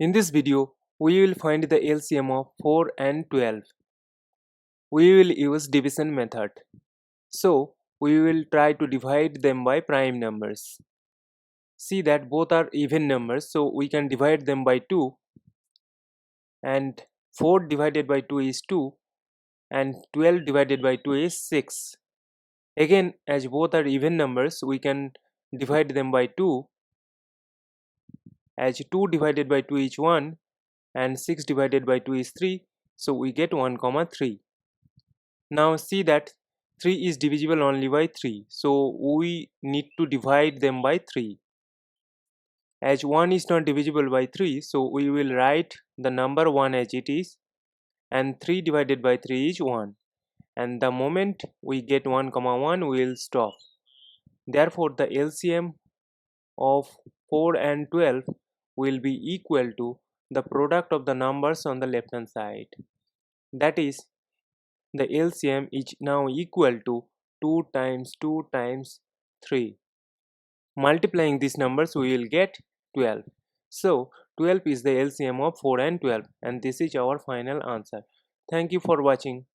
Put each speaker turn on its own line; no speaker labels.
In this video, we will find the LCM of 4 and 12. We will use division method. So, we will try to divide them by prime numbers. See that both are even numbers, so we can divide them by 2, and 4 divided by 2 is 2, and 12 divided by 2 is 6. Again, as both are even numbers, we can divide them by 2, as 2 divided by 2 is 1, and 6 divided by 2 is 3, so we get 1, 3. Now see that 3 is divisible only by 3, so we need to divide them by 3. As 1 is not divisible by 3, so we will write the number 1 as it is, and 3 divided by 3 is 1. And the moment we get 1, 1, we will stop. Therefore, the LCM of 4 and 12 will be equal to the product of the numbers on the left hand side. That is, the LCM is now equal to 2 times 2 times 3. Multiplying these numbers, we will get 12. So 12 is the LCM of 4 and 12, and this is our final answer. Thank you for watching.